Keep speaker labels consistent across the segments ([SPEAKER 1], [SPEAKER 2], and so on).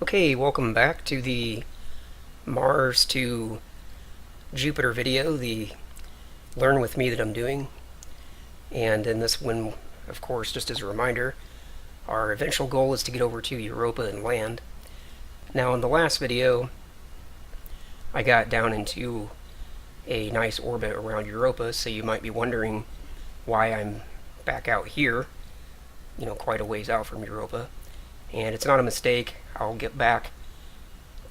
[SPEAKER 1] Okay, welcome back to the Mars to Jupiter video, the Learn With Me that I'm doing. And in this one, of course, just as a reminder, our eventual goal is to get over to Europa and land. Now, in the last video, I got down into a nice orbit around Europa, so you might be wondering why I'm back out here, quite a ways out from Europa. And it's not a mistake. I'll get back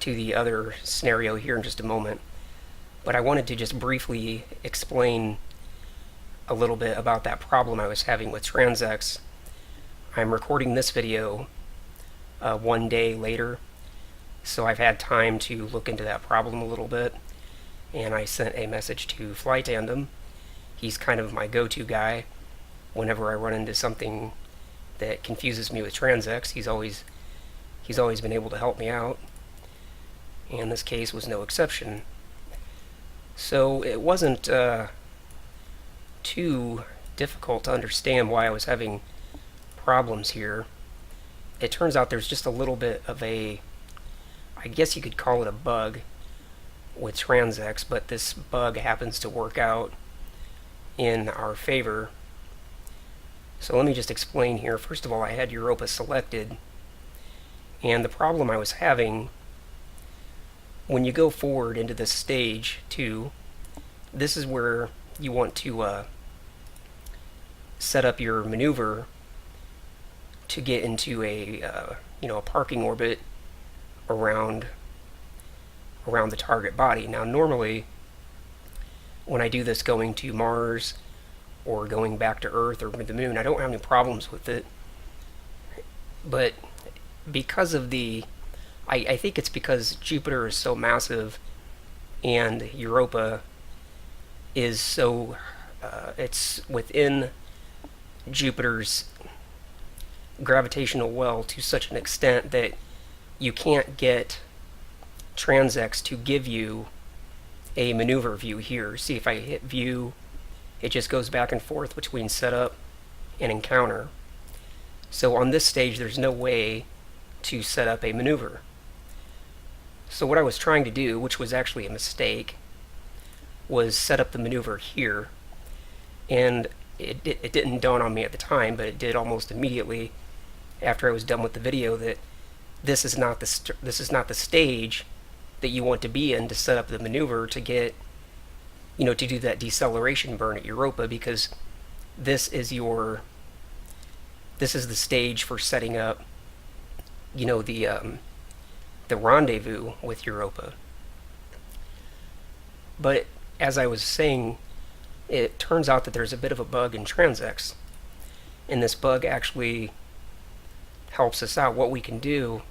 [SPEAKER 1] to the other scenario here in just a moment. But I wanted to just briefly explain a little bit about that problem I was having with Transx. I'm recording this video one day later, so I've had time to look into that problem a little bit. And I sent a message to Fly Tandem. He's kind of my go-to guy whenever I run into something that confuses me with Transx. He's always been able to help me out, and this case was no exception. So it wasn't too difficult to understand why I was having problems here. It turns out there's just a little bit of I guess you could call it a bug with Transx, but this bug happens to work out in our favor. So let me just explain here. First of all, I had Europa selected, and the problem I was having, when you go forward into this stage 2, this is where you want to set up your maneuver to get into a parking orbit around the target body. Now, normally, when I do this going to Mars or going back to Earth or the Moon, I don't have any problems with it. But because of I think it's because Jupiter is so massive and Europa is so, it's within Jupiter's gravitational well to such an extent that you can't get Transx to give you a maneuver view here. See, if I hit view, it just goes back and forth between setup and encounter. So on this stage, there's no way to set up a maneuver. So what I was trying to do, which was actually a mistake, was set up the maneuver here. And it didn't dawn on me at the time, but it did almost immediately after I was done with the video, that this is not the stage that you want to be in to set up the maneuver to get, to do that deceleration burn at Europa, because this is the stage for setting up, the rendezvous with Europa. But as I was saying, it turns out that there's a bit of a bug in Transx, and this bug actually helps us out. What we can do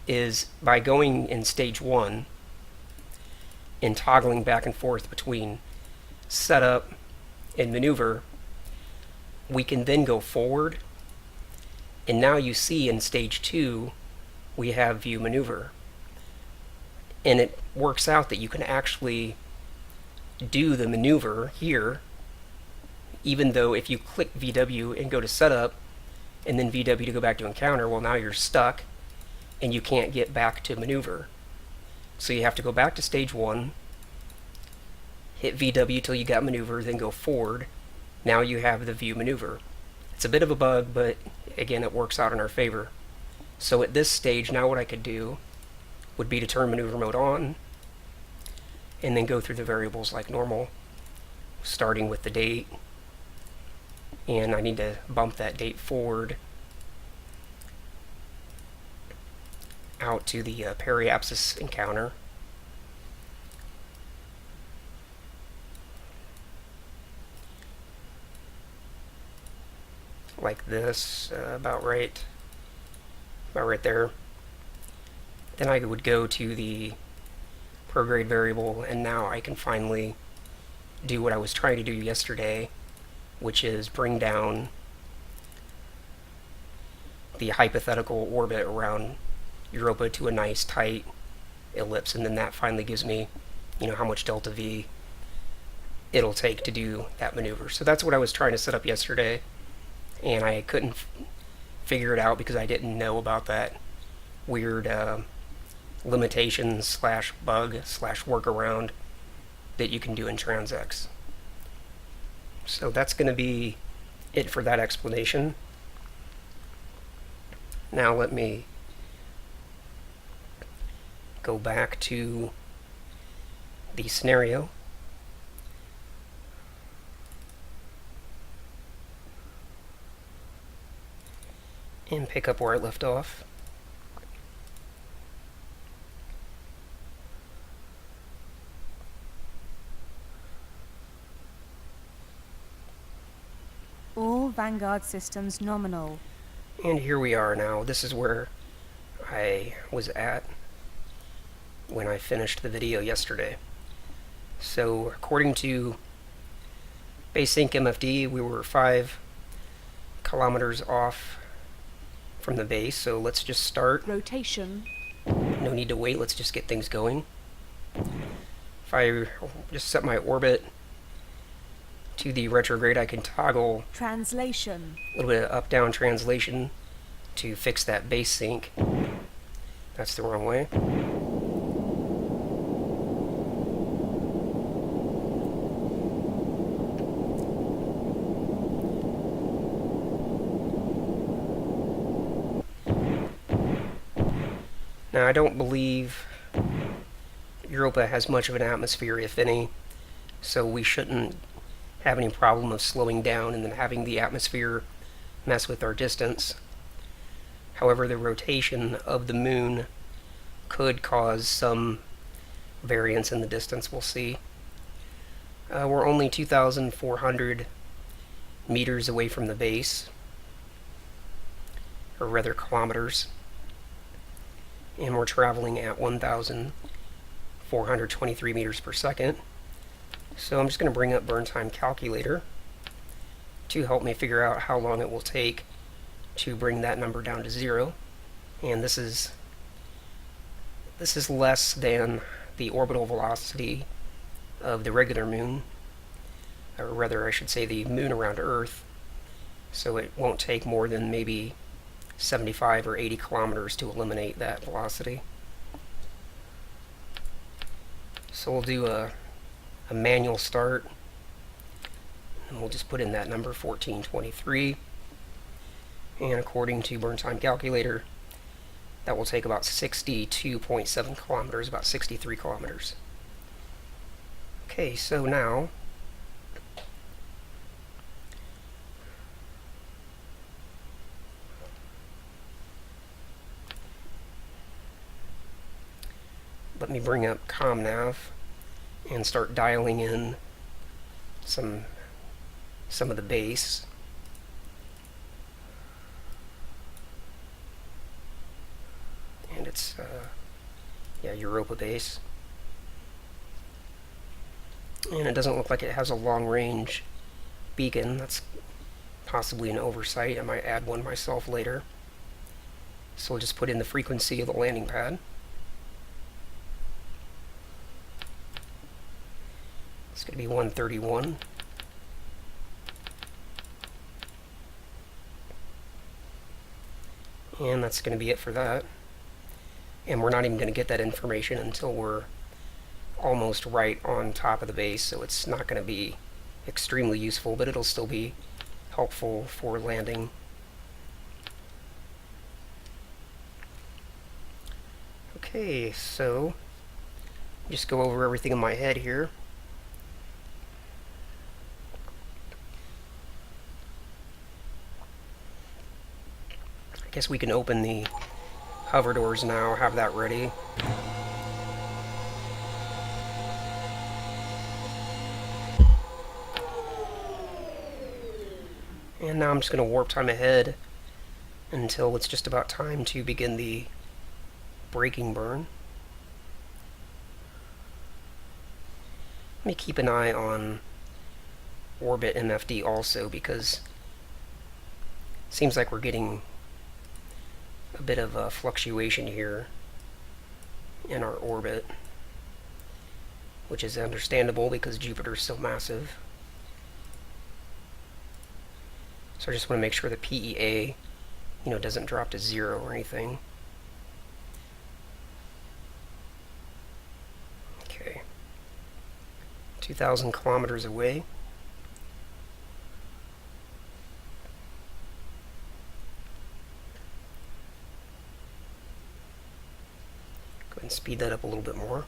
[SPEAKER 1] is, by going in stage 1 and toggling back and forth between setup and maneuver, we can then go forward, and now you see in stage 2 we have view maneuver, and it works out that you can actually do the maneuver here, even though if you click VW and go to setup and then VW to go back to encounter, well, now you're stuck and you can't get back to maneuver. So you have to go back to stage 1, hit VW till you got maneuver, then go forward. Now you have the view maneuver. It's a bit of a bug, but again, it works out in our favor. So at this stage, now what I could do would be to turn maneuver mode on and then go through the variables like normal, starting with the date. And I need to bump that date forward out to the periapsis encounter. Like this, about right there. Then I would go to the prograde variable, and now I can finally do what I was trying to do yesterday, which is bring down the hypothetical orbit around Europa to a nice tight ellipse, and then that finally gives me, how much delta V it'll take to do that maneuver. So that's what I was trying to set up yesterday, and I couldn't figure it out because I didn't know about that weird limitations slash bug slash workaround that you can do in TransX. So that's going to be it for that explanation. Now let me go back to the scenario. And pick up where I left off.
[SPEAKER 2] All Vanguard systems nominal.
[SPEAKER 1] And here we are now. This is where I was at when I finished the video yesterday. So according to BaseSync MFD, we were 5 kilometers off from the base, so let's just start.
[SPEAKER 2] Rotation.
[SPEAKER 1] No need to wait, let's just get things going. If I just set my orbit to the retrograde, I can toggle
[SPEAKER 2] Translation.
[SPEAKER 1] a little bit of up-down translation to fix that base sync. That's the wrong way. Now, I don't believe Europa has much of an atmosphere, if any, so we shouldn't have any problem of slowing down and then having the atmosphere mess with our distance. However, the rotation of the moon could cause some variance in the distance, we'll see. We're only 2,400 meters away from the base, or rather kilometers, and we're traveling at 1,423 meters per second. So I'm just going to bring up burn time calculator to help me figure out how long it will take to bring that number down to 0. And this is less than the orbital velocity of the regular moon, or rather I should say the moon around Earth. So it won't take more than maybe 75 or 80 kilometers to eliminate that velocity. So we'll do a manual start, and we'll just put in that number 1423, and according to burn time calculator, that will take about 62.7 kilometers, about 63 kilometers. Okay, so now let me bring up ComNav and start dialing in some of the base. And it's Europa base. And it doesn't look like it has a long range beacon. That's possibly an oversight. I might add one myself later. So we'll just put in the frequency of the landing pad. It's going to be 131. And that's going to be it for that. And we're not even going to get that information until we're almost right on top of the base, so it's not going to be extremely useful, but it'll still be helpful for landing. Okay, so just go over everything in my head here. I guess we can open the hover doors now, have that ready. And now I'm just going to warp time ahead until it's just about time to begin the braking burn. Let me keep an eye on orbit MFD also, because it seems like we're getting a bit of a fluctuation here in our orbit, which is understandable because Jupiter's so massive. So I just want to make sure the PEA, doesn't drop to 0 or anything. 2,000 kilometers away. Go ahead and speed that up a little bit more.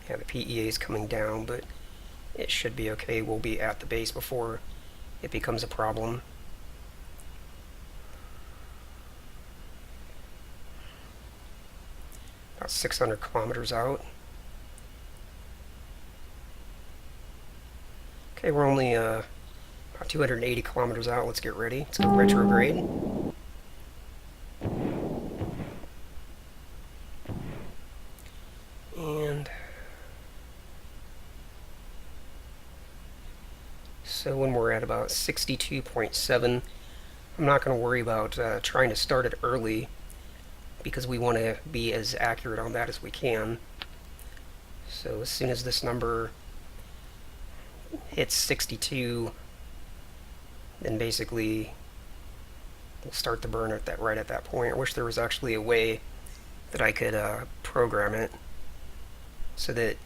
[SPEAKER 1] Yeah, the PEA is coming down, but it should be okay. We'll be at the base before it becomes a problem. About 600 kilometers out. Okay, we're only about 280 kilometers out. Let's get ready. Let's go retrograde. And so when we're at about 62.7, I'm not going to worry about trying to start it early because we want to be as accurate on that as we can. So as soon as this number hits 62, then basically we'll start the burn right at that point. I wish there was actually a way that I could program it so that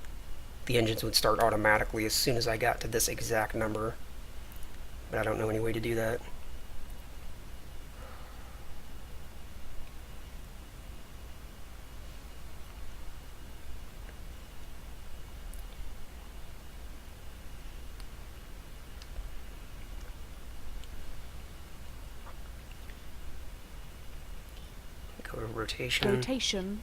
[SPEAKER 1] the engines would start automatically as soon as I got to this exact number, but I don't know any way to do that. Go to rotation.
[SPEAKER 2] Rotation.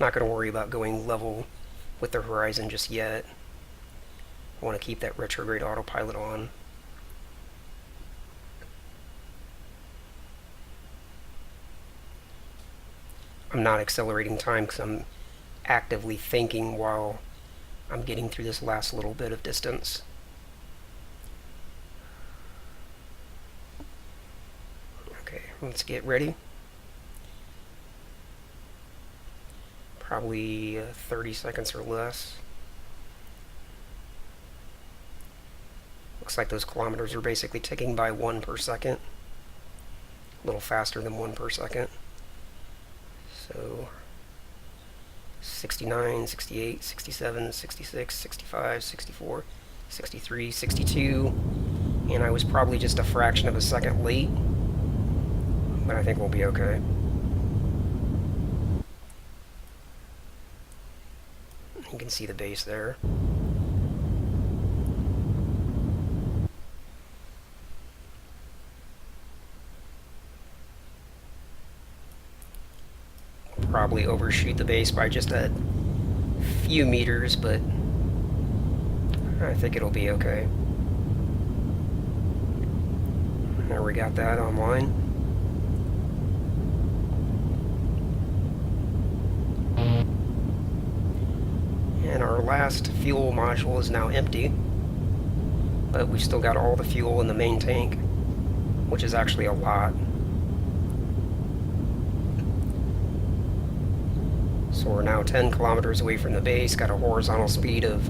[SPEAKER 1] Not going to worry about going level with the horizon just yet. I want to keep that retrograde autopilot on. I'm not accelerating time because I'm actively thinking while I'm getting through this last little bit of distance. Okay, let's get ready. Probably 30 seconds or less. Looks like those kilometers are basically ticking by 1 per second. A little faster than 1 per second. So 69, 68, 67, 66, 65, 64, 63, 62. And I was probably just a fraction of a second late. But I think we'll be okay. You can see the base there. Probably overshoot the base by just a few meters, but I think it'll be okay. There, we got that online. And our last fuel module is now empty, but we've still got all the fuel in the main tank, which is actually a lot. So we're now 10 kilometers away from the base, got a horizontal speed of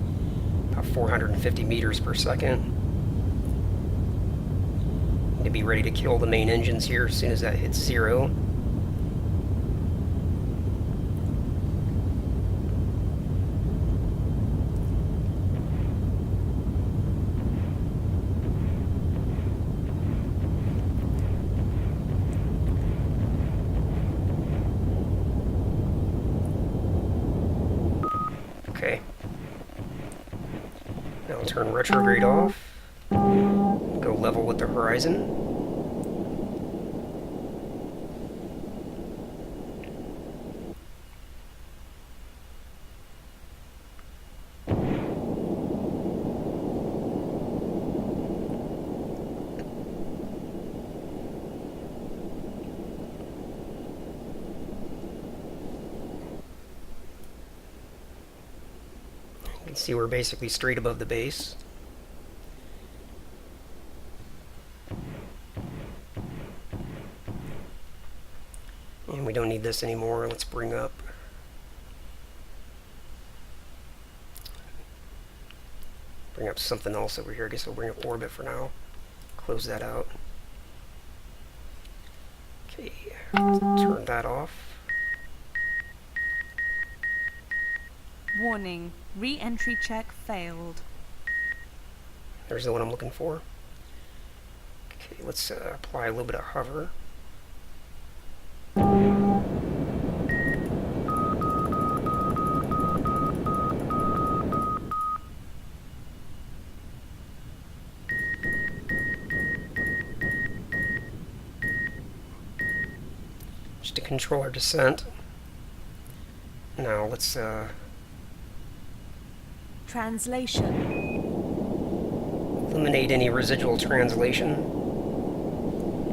[SPEAKER 1] about 450 meters per second. Need to be ready to kill the main engines here as soon as that hits 0. Okay. Now I'll turn retrograde off. Go level with the horizon. You can see we're basically straight above the base. And we don't need this anymore. Let's bring up something else over here. I guess we'll bring up orbit for now. close that out. Okay, turn that off.
[SPEAKER 2] Warning, re-entry check failed.
[SPEAKER 1] There's the one I'm looking for. Okay, let's apply a little bit of hover. Just to control our descent. Now let's
[SPEAKER 2] Translation.
[SPEAKER 1] eliminate any residual translation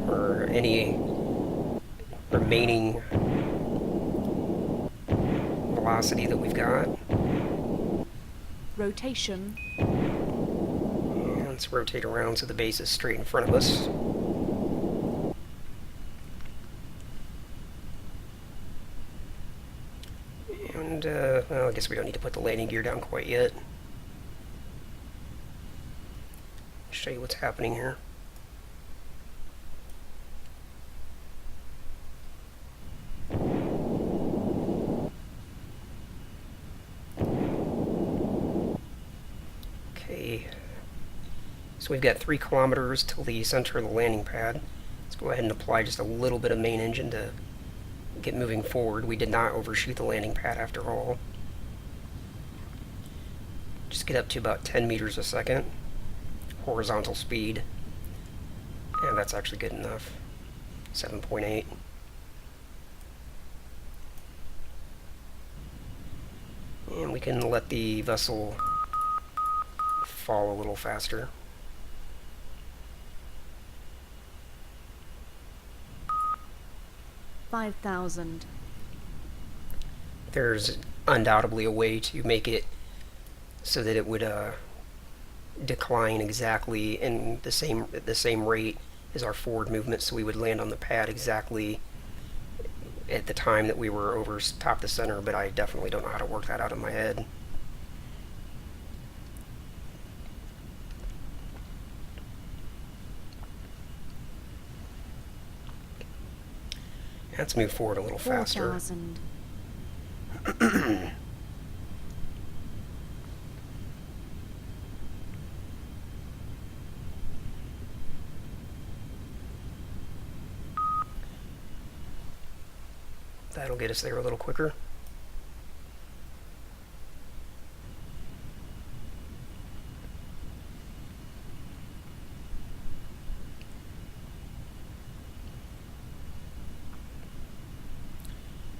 [SPEAKER 1] or any remaining velocity that we've got.
[SPEAKER 2] Rotation.
[SPEAKER 1] And let's rotate around so the base is straight in front of us. And, well, I guess we don't need to put the landing gear down quite yet. Show you what's happening here. Okay, so we've got 3 kilometers till the center of the landing pad. Let's go ahead and apply just a little bit of main engine to get moving forward. We did not overshoot the landing pad after all. Just get up to about 10 meters a second. Horizontal speed, and that's actually good enough. 7.8. And we can let the vessel fall a little faster.
[SPEAKER 2] $5,000.
[SPEAKER 1] There's undoubtedly a way to make it so that it would decline exactly in the same rate as our forward movement, so we would land on the pad exactly at the time that we were over top the center, but I definitely don't know how to work that out in my head. Let's move forward a little faster.
[SPEAKER 2] 4,000.
[SPEAKER 1] That'll get us there a little quicker.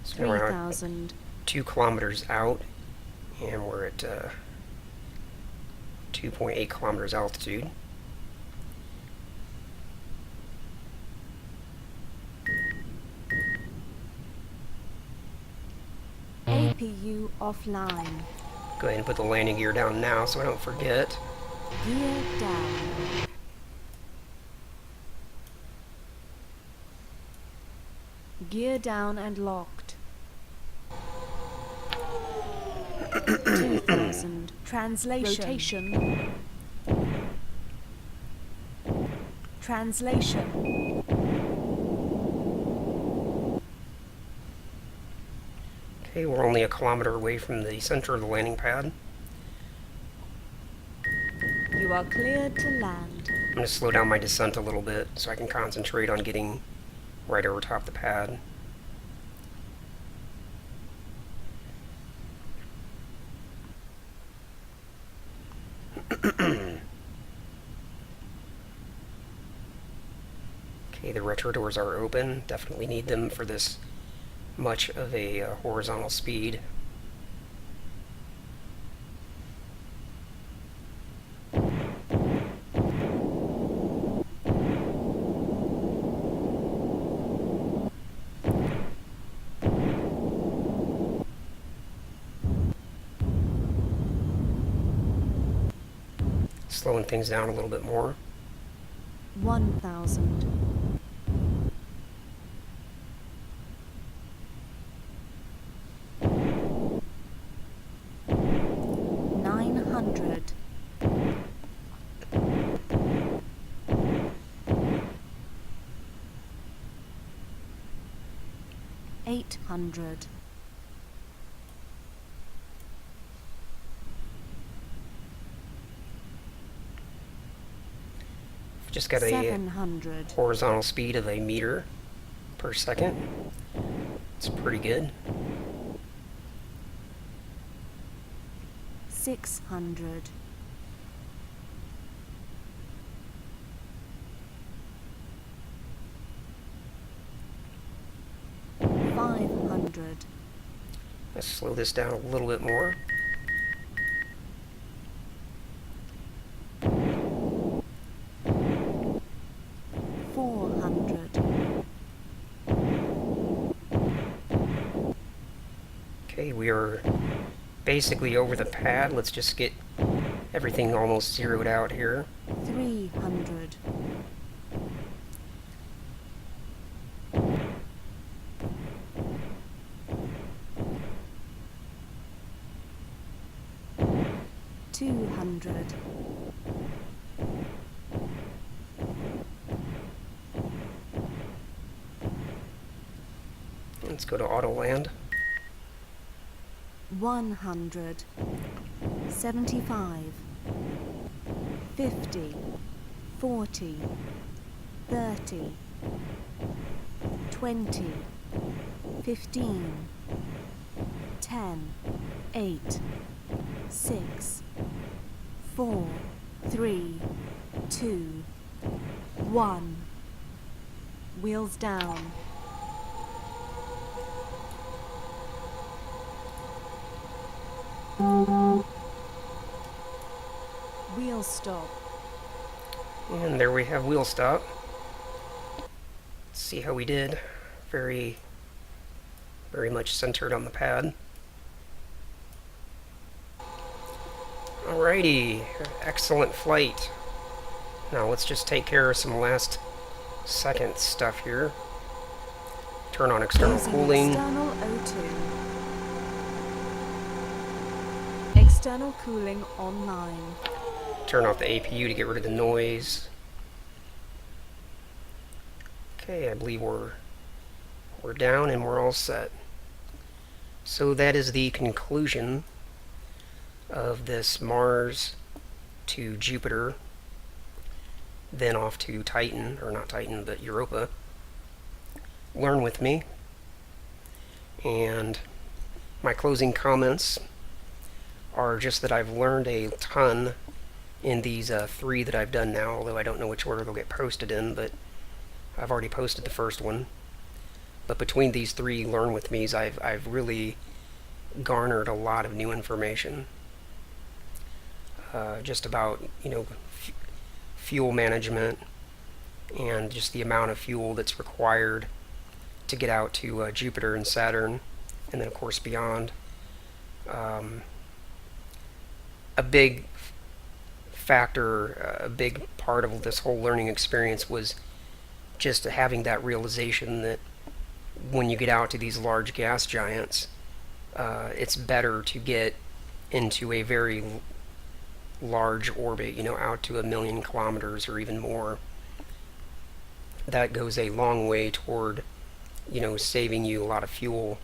[SPEAKER 1] So we're around
[SPEAKER 2] 3,000.
[SPEAKER 1] 2 kilometers out, and we're at 2.8 kilometers altitude.
[SPEAKER 2] APU offline.
[SPEAKER 1] Go ahead and put the landing gear down now so I don't forget.
[SPEAKER 2] Gear down. Gear down and locked. 2,000. Translation. Rotation. Translation.
[SPEAKER 1] Okay, we're only a kilometer away from the center of the landing pad.
[SPEAKER 2] You are cleared to land.
[SPEAKER 1] I'm going to slow down my descent a little bit so I can concentrate on getting right over top the pad. Okay, the retro doors are open. Definitely need them for this much of a horizontal speed. Slowing things down a little bit more.
[SPEAKER 2] 1,000. 800.
[SPEAKER 1] Just got a
[SPEAKER 2] 700.
[SPEAKER 1] horizontal speed of a meter per second. It's pretty good.
[SPEAKER 2] 600. 500.
[SPEAKER 1] Let's slow this down a little bit more.
[SPEAKER 2] 400.
[SPEAKER 1] Okay, we are basically over the pad. Let's just get everything almost zeroed out here.
[SPEAKER 2] 300. 200.
[SPEAKER 1] 'Let's go to auto land.
[SPEAKER 2] 100. 75. 50. 40. 30. 20. 15. 10. 8. 6. 4. 3. 2. 1. Wheels down. Wheel stop.
[SPEAKER 1] And there we have wheel stop. Let's see how we did. Very much centered on the pad. Alrighty, excellent flight. Now let's just take care of some last second stuff here. Turn on external
[SPEAKER 2] Using
[SPEAKER 1] cooling.
[SPEAKER 2] External O2. External cooling online.
[SPEAKER 1] Turn off the APU to get rid of the noise. Okay, I believe we're down and we're all set. So that is the conclusion of this Mars to Jupiter, then off to Titan, or not Titan, but Europa. Learn with me. And my closing comments are just that I've learned a ton in these 3 that I've done now, although I don't know which order they'll get posted in, but I've already posted the first one. But between these 3 learn with me's, I've really garnered a lot of new information. Just about, fuel management and just the amount of fuel that's required to get out to Jupiter and Saturn, and then of course beyond. A big factor, a big part of this whole learning experience was just having that realization that when you get out to these large gas giants, it's better to get into a very large orbit, out to 1,000,000 kilometers or even more. That goes a long way toward, saving you a lot of fuel.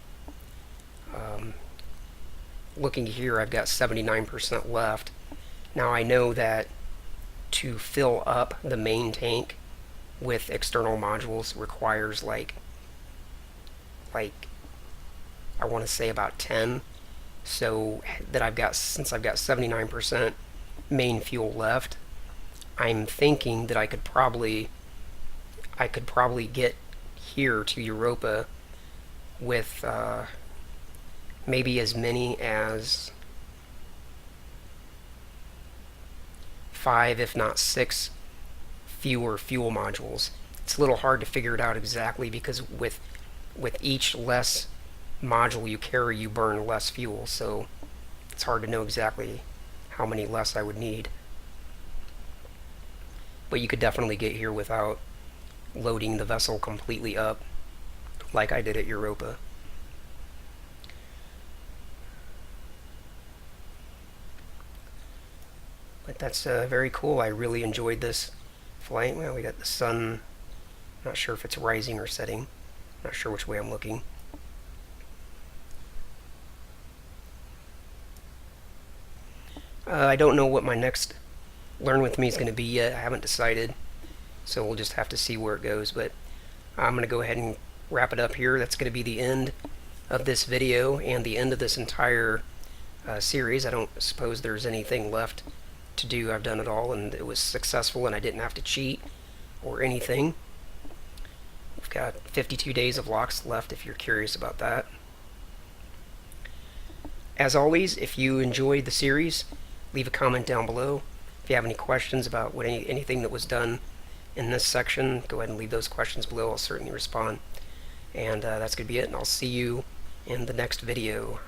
[SPEAKER 1] Looking here, I've got 79% left. Now I know that to fill up the main tank with external modules requires like I want to say about 10. So that since I've got 79% main fuel left, I'm thinking that I could probably get here to Europa with maybe as many as 5, if not 6, fewer fuel modules. It's a little hard to figure it out exactly because with each less module you carry, you burn less fuel, so it's hard to know exactly how many less I would need. But you could definitely get here without loading the vessel completely up like I did at Europa. But that's very cool. I really enjoyed this flight. Well, we got the sun. Not sure if it's rising or setting. Not sure which way I'm looking. I don't know what my next Learn With Me is going to be yet. I haven't decided, so we'll just have to see where it goes. But I'm going to go ahead and wrap it up here. That's going to be the end of this video and the end of this entire series. I don't suppose there's anything left to do. I've done it all, and it was successful, and I didn't have to cheat or anything. We've got 52 days of locks left if you're curious about that. As always, if you enjoyed the series, leave a comment down below. If you have any questions about anything that was done in this section, go ahead and leave those questions below. I'll certainly respond. And that's going to be it, and I'll see you in the next video.